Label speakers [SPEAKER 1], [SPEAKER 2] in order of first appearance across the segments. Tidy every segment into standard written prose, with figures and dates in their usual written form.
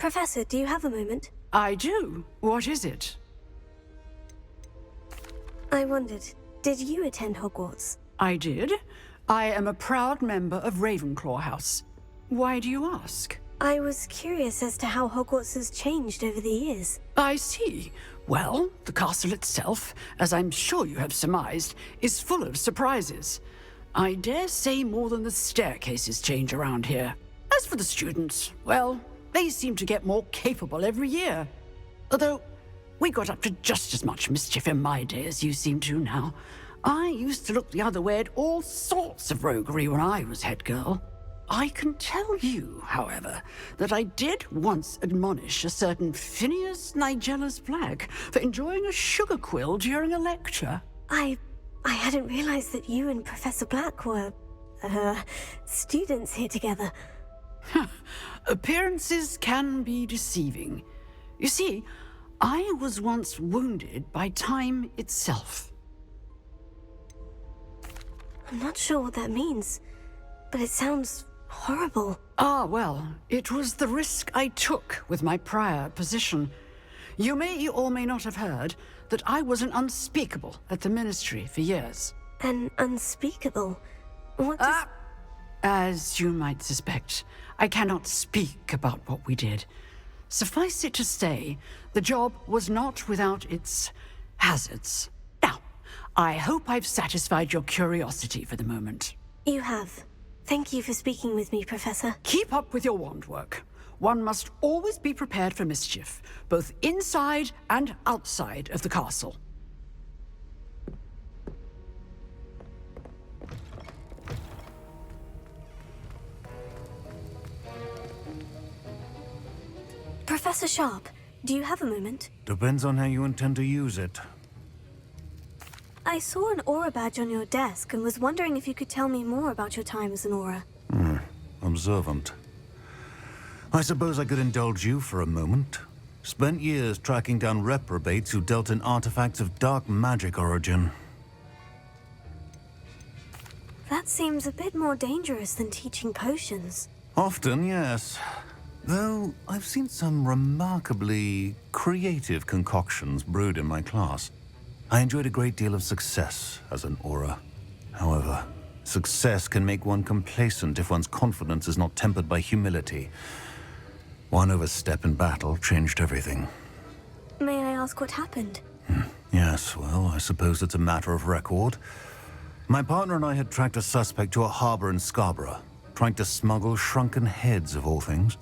[SPEAKER 1] Professor, do you have a moment?
[SPEAKER 2] I do. What is it?
[SPEAKER 1] I wondered, did you attend Hogwarts?
[SPEAKER 2] I did. I am a proud member of Ravenclaw House. Why do you ask?
[SPEAKER 1] I was curious as to how Hogwarts has changed over the years.
[SPEAKER 2] I see. Well, the castle itself, as I'm sure you have surmised, is full of surprises. I dare say more than the staircases change around here. As for the students, well, they seem to get more capable every year. Although, we got up to just as much mischief in my day as you seem to now. I used to look the other way at all sorts of roguery when I was head girl. I can tell you, however, that I did once admonish a certain Phineas Nigellus Black for enjoying a sugar quill during a lecture.
[SPEAKER 1] I hadn't realized that you and Professor Black were, students here together.
[SPEAKER 2] Appearances can be deceiving. You see, I was once wounded by time itself.
[SPEAKER 1] I'm not sure what that means, but it sounds horrible.
[SPEAKER 2] Ah, well, it was the risk I took with my prior position. You may or may not have heard that I was an unspeakable at the Ministry for years.
[SPEAKER 1] An unspeakable? What does...
[SPEAKER 2] As you might suspect, I cannot speak about what we did. Suffice it to say, the job was not without its hazards. Now, I hope I've satisfied your curiosity for the moment.
[SPEAKER 1] You have. Thank you for speaking with me, Professor.
[SPEAKER 2] Keep up with your wand work. One must always be prepared for mischief, both inside and outside of the castle.
[SPEAKER 1] Professor Sharp, do you have a moment?
[SPEAKER 3] Depends on how you intend to use it.
[SPEAKER 1] I saw an aura badge on your desk and was wondering if you could tell me more about your time as an aura.
[SPEAKER 3] Observant. I suppose I could indulge you for a moment. Spent years tracking down reprobates who dealt in artifacts of dark magic origin.
[SPEAKER 1] That seems a bit more dangerous than teaching potions.
[SPEAKER 3] Often, yes. Though I've seen some remarkably creative concoctions brewed in my class. I enjoyed a great deal of success as an aura. However, success can make one complacent if one's confidence is not tempered by humility. One overstep in battle changed everything.
[SPEAKER 1] May I ask what happened?
[SPEAKER 3] Yes, well, I suppose it's a matter of record. My partner and I had tracked a suspect to a harbor in Scarborough, trying to smuggle shrunken heads of all things.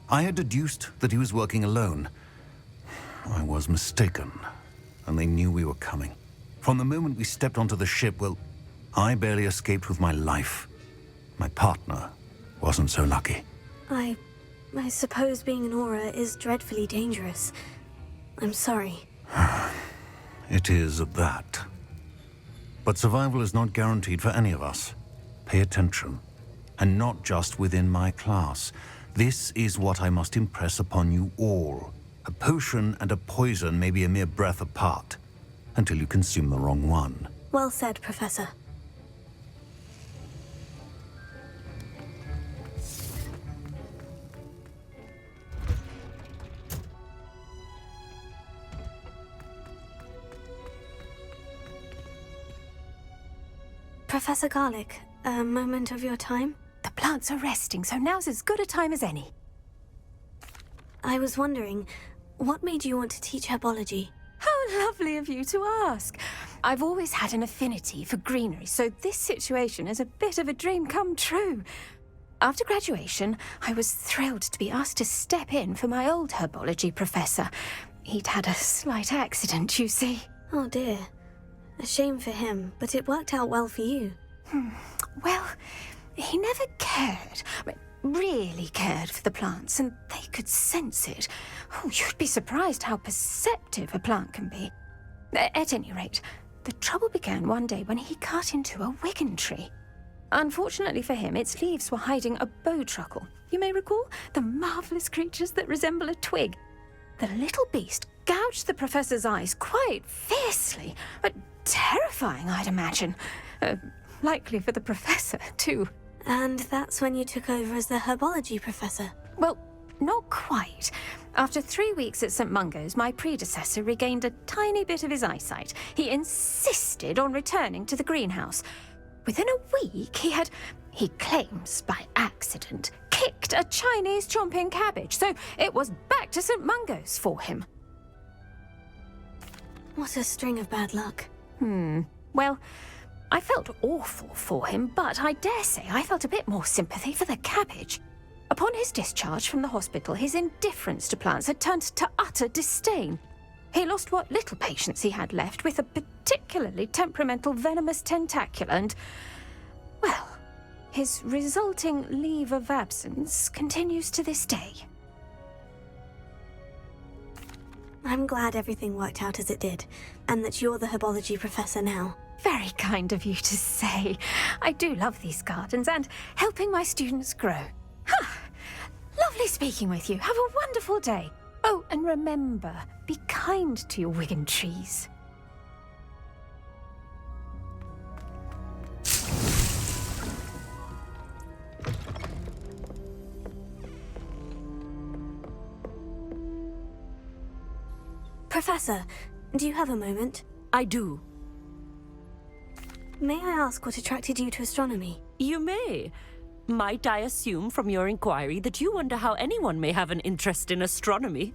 [SPEAKER 3] I had deduced that he was working alone. I was mistaken, and they knew we were coming. From the moment we stepped onto the ship, well, I barely escaped with my life. My partner wasn't so lucky.
[SPEAKER 1] I suppose being an aura is dreadfully dangerous. I'm sorry.
[SPEAKER 3] It is at that. But survival is not guaranteed for any of us. Pay attention. And not just within my class. This is what I must impress upon you all. A potion and a poison may be a mere breath apart, until you consume the wrong one.
[SPEAKER 1] Well said, Professor. Professor Garlick, a moment of your time?
[SPEAKER 4] The plants are resting, so now's as good a time as any.
[SPEAKER 1] I was wondering, what made you want to teach herbology?
[SPEAKER 4] How lovely of you to ask. I've always had an affinity for greenery, so this situation is a bit of a dream come true. After graduation, I was thrilled to be asked to step in for my old herbology professor. He'd had a slight accident, you see.
[SPEAKER 1] Oh dear. A shame for him, but it worked out well for you.
[SPEAKER 4] Well, he never cared, really cared for the plants, and they could sense it. Oh, you'd be surprised how perceptive a plant can be. At any rate, the trouble began one day when he cut into a Wigan tree. Unfortunately for him, its leaves were hiding a bowtruckle. You may recall the marvellous creatures that resemble a twig. The little beast gouged the professor's eyes quite fiercely, but terrifying, I'd imagine. Likely for the professor, too.
[SPEAKER 1] And that's when you took over as the herbology professor?
[SPEAKER 4] Well, not quite. After 3 weeks at St. Mungo's, my predecessor regained a tiny bit of his eyesight. He insisted on returning to the greenhouse. Within a week, he claims by accident, kicked a Chinese chomping cabbage, so it was back to St. Mungo's for him.
[SPEAKER 1] What a string of bad luck.
[SPEAKER 4] Well, I felt awful for him, but I dare say I felt a bit more sympathy for the cabbage. Upon his discharge from the hospital, his indifference to plants had turned to utter disdain. He lost what little patience he had left with a particularly temperamental venomous tentacula and, well, his resulting leave of absence continues to this day.
[SPEAKER 1] I'm glad everything worked out as it did, and that you're the herbology professor now.
[SPEAKER 4] Very kind of you to say. I do love these gardens and helping my students grow. Lovely speaking with you. Have a wonderful day. Oh, and remember, be kind to your Wigan trees.
[SPEAKER 1] Professor, do you have a moment?
[SPEAKER 5] I do.
[SPEAKER 1] May I ask what attracted you to astronomy?
[SPEAKER 5] You may. Might I assume from your inquiry that you wonder how anyone may have an interest in astronomy?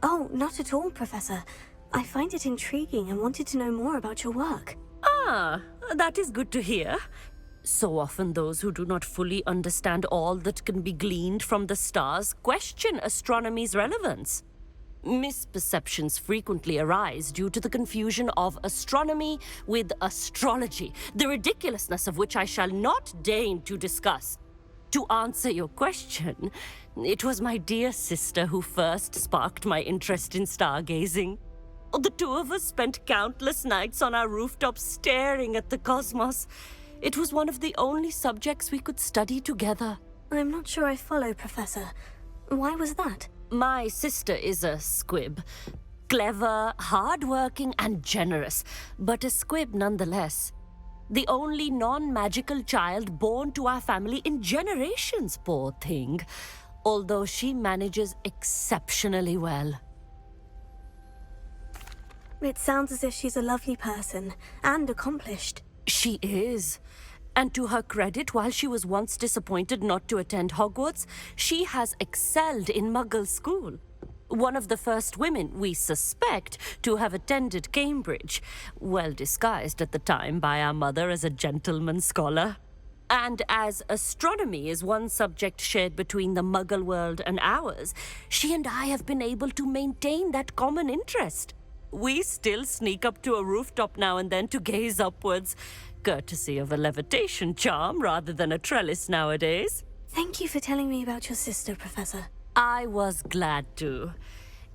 [SPEAKER 1] Oh, not at all, Professor. I find it intriguing and wanted to know more about your work.
[SPEAKER 5] Ah, that is good to hear. So often those who do not fully understand all that can be gleaned from the stars question astronomy's relevance. Misperceptions frequently arise due to the confusion of astronomy with astrology, the ridiculousness of which I shall not deign to discuss. To answer your question, it was my dear sister who first sparked my interest in stargazing. The two of us spent countless nights on our rooftop staring at the cosmos. It was one of the only subjects we could study together.
[SPEAKER 1] I'm not sure I follow, Professor. Why was that?
[SPEAKER 5] My sister is a squib. Clever, hard-working, and generous, but a squib nonetheless. The only non-magical child born to our family in generations, poor thing. Although she manages exceptionally well.
[SPEAKER 1] It sounds as if she's a lovely person and accomplished.
[SPEAKER 5] She is. And to her credit, while she was once disappointed not to attend Hogwarts, she has excelled in Muggle school. One of the first women, we suspect, to have attended Cambridge, well disguised at the time by our mother as a gentleman scholar. And as astronomy is one subject shared between the Muggle world and ours, she and I have been able to maintain that common interest. We still sneak up to a rooftop now and then to gaze upwards, courtesy of a levitation charm rather than a trellis nowadays.
[SPEAKER 1] Thank you for telling me about your sister, Professor.
[SPEAKER 5] I was glad to.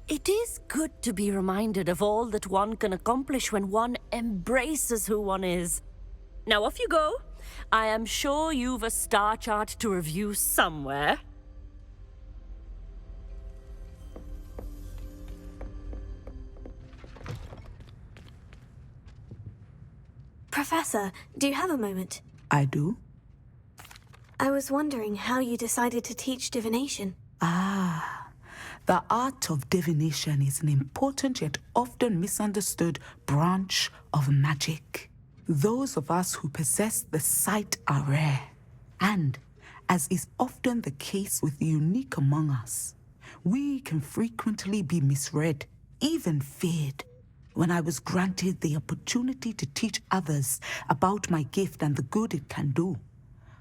[SPEAKER 5] It is good to be reminded of all that one can accomplish when one embraces who one is. Now off you go. I am sure you've a star chart to review somewhere.
[SPEAKER 1] Professor, do you have a moment?
[SPEAKER 6] I do.
[SPEAKER 1] I was wondering how you decided to teach divination.
[SPEAKER 6] The art of divination is an important yet often misunderstood branch of magic. Those of us who possess the sight are rare. And, as is often the case with the unique among us, we can frequently be misread, even feared. When I was granted the opportunity to teach others about my gift and the good it can do,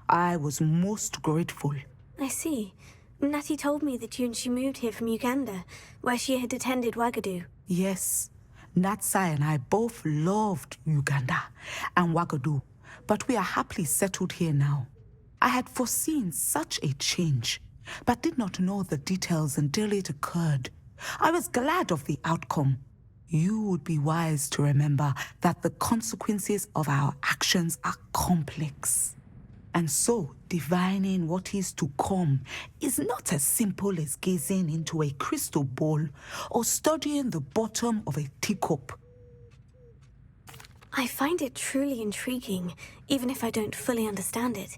[SPEAKER 6] I was most grateful.
[SPEAKER 1] I see. Natty told me that you and she moved here from Uganda, where she had attended Wagadu.
[SPEAKER 6] Yes, Natsai and I both loved Uganda and Wagadu, but we are happily settled here now. I had foreseen such a change, but did not know the details until it occurred. I was glad of the outcome. You would be wise to remember that the consequences of our actions are complex. And so, divining what is to come is not as simple as gazing into a crystal ball or studying the bottom of a teacup.
[SPEAKER 1] I find it truly intriguing, even if I don't fully understand it.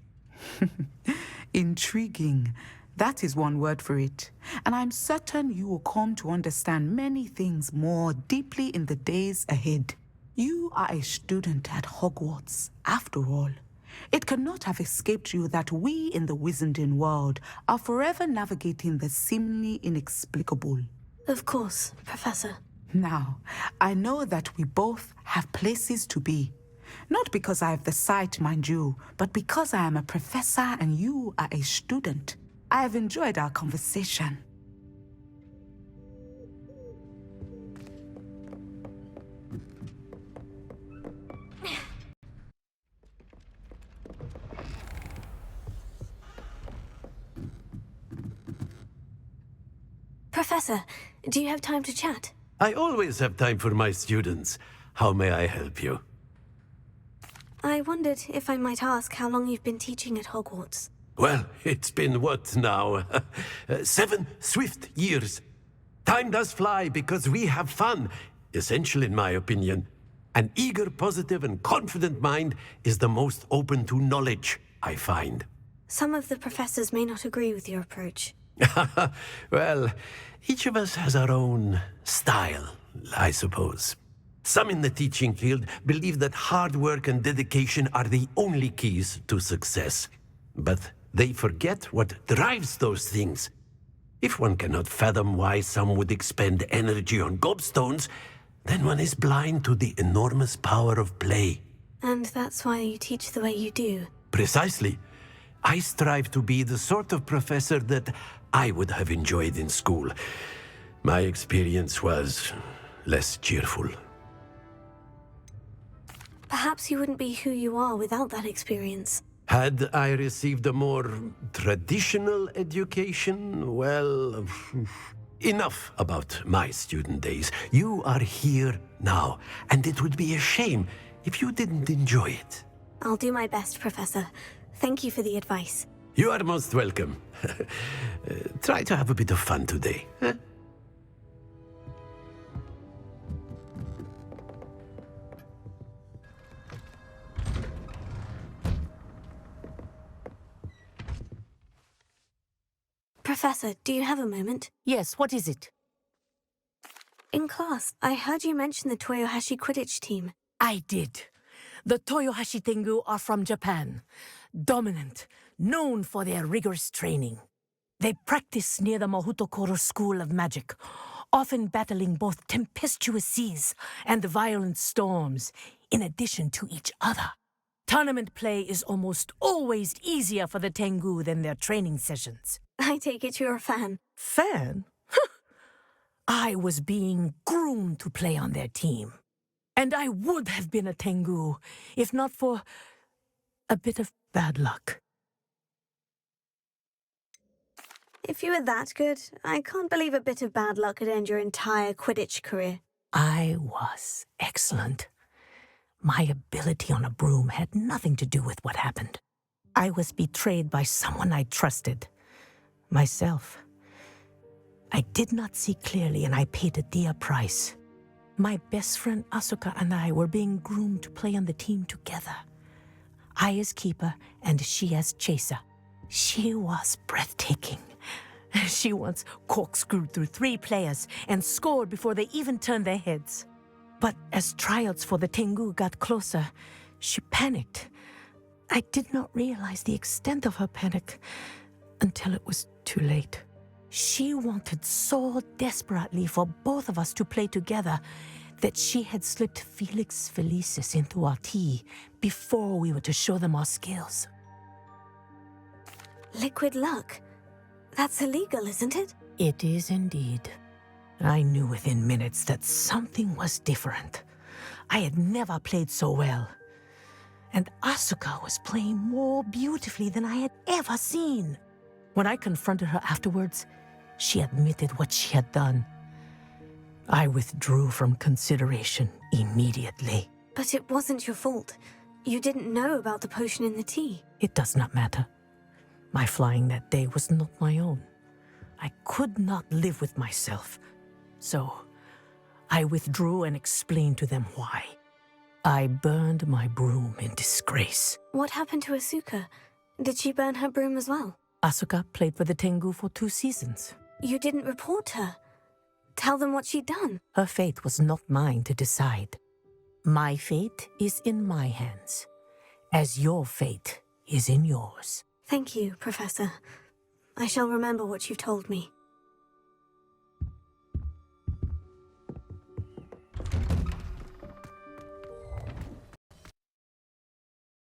[SPEAKER 6] Intriguing. That is one word for it. And I'm certain you will come to understand many things more deeply in the days ahead. You are a student at Hogwarts, after all. It cannot have escaped you that we in the Wizarding world are forever navigating the seemingly inexplicable.
[SPEAKER 1] Of course, Professor.
[SPEAKER 6] Now, I know that we both have places to be. Not because I have the sight, mind you, but because I am a professor and you are a student. I have enjoyed our conversation.
[SPEAKER 1] Professor, do you have time to chat?
[SPEAKER 7] I always have time for my students. How may I help you?
[SPEAKER 1] I wondered if I might ask how long you've been teaching at Hogwarts.
[SPEAKER 7] Well, it's been what now? 7 swift years. Time does fly because we have fun, essential in my opinion. An eager, positive, and confident mind is the most open to knowledge, I find.
[SPEAKER 1] Some of the professors may not agree with your approach.
[SPEAKER 7] Well, each of us has our own style, I suppose. Some in the teaching field believe that hard work and dedication are the only keys to success. But they forget what drives those things. If one cannot fathom why some would expend energy on gobstones, then one is blind to the enormous power of play.
[SPEAKER 1] And that's why you teach the way you do.
[SPEAKER 7] Precisely. I strive to be the sort of professor that I would have enjoyed in school. My experience was less cheerful.
[SPEAKER 1] Perhaps you wouldn't be who you are without that experience.
[SPEAKER 7] Had I received a more traditional education, well, enough about my student days. You are here now, and it would be a shame if you didn't enjoy it.
[SPEAKER 1] I'll do my best, Professor. Thank you for the advice.
[SPEAKER 7] You are most welcome. Try to have a bit of fun today. Huh?
[SPEAKER 1] Professor, do you have a moment?
[SPEAKER 8] Yes, what is it?
[SPEAKER 1] In class, I heard you mention the Toyohashi Quidditch team.
[SPEAKER 8] I did. The Toyohashi Tengu are from Japan. Dominant, known for their rigorous training. They practice near the Mahutokoro School of Magic, often battling both tempestuous seas and violent storms, in addition to each other. Tournament play is almost always easier for the Tengu than their training sessions.
[SPEAKER 1] I take it you're a fan.
[SPEAKER 8] Fan? I was being groomed to play on their team. And I would have been a Tengu, if not for a bit of bad luck.
[SPEAKER 1] If you were that good, I can't believe a bit of bad luck could end your entire Quidditch career.
[SPEAKER 8] I was excellent. My ability on a broom had nothing to do with what happened. I was betrayed by someone I trusted. Myself. I did not see clearly and I paid a dear price. My best friend Asuka and I were being groomed to play on the team together. I as keeper and she as chaser. She was breathtaking. She once corkscrewed through 3 players and scored before they even turned their heads. But as tryouts for the Tengu got closer, she panicked. I did not realize the extent of her panic until it was too late. She wanted so desperately for both of us to play together that she had slipped Felix Felicis into our tea before we were to show them our skills.
[SPEAKER 1] Liquid luck? That's illegal, isn't it?
[SPEAKER 8] It is indeed. I knew within minutes that something was different. I had never played so well. And Asuka was playing more beautifully than I had ever seen. When I confronted her afterwards, she admitted what she had done. I withdrew from consideration immediately.
[SPEAKER 1] But it wasn't your fault. You didn't know about the potion in the tea.
[SPEAKER 8] It does not matter. My flying that day was not my own. I could not live with myself. So, I withdrew and explained to them why. I burned my broom in disgrace.
[SPEAKER 1] What happened to Asuka? Did she burn her broom as well?
[SPEAKER 8] Asuka played for the Tengu for 2 seasons.
[SPEAKER 1] You didn't report her. Tell them what she'd done.
[SPEAKER 8] Her fate was not mine to decide. My fate is in my hands, as your fate is in yours.
[SPEAKER 1] Thank you, Professor. I shall remember what you've told me.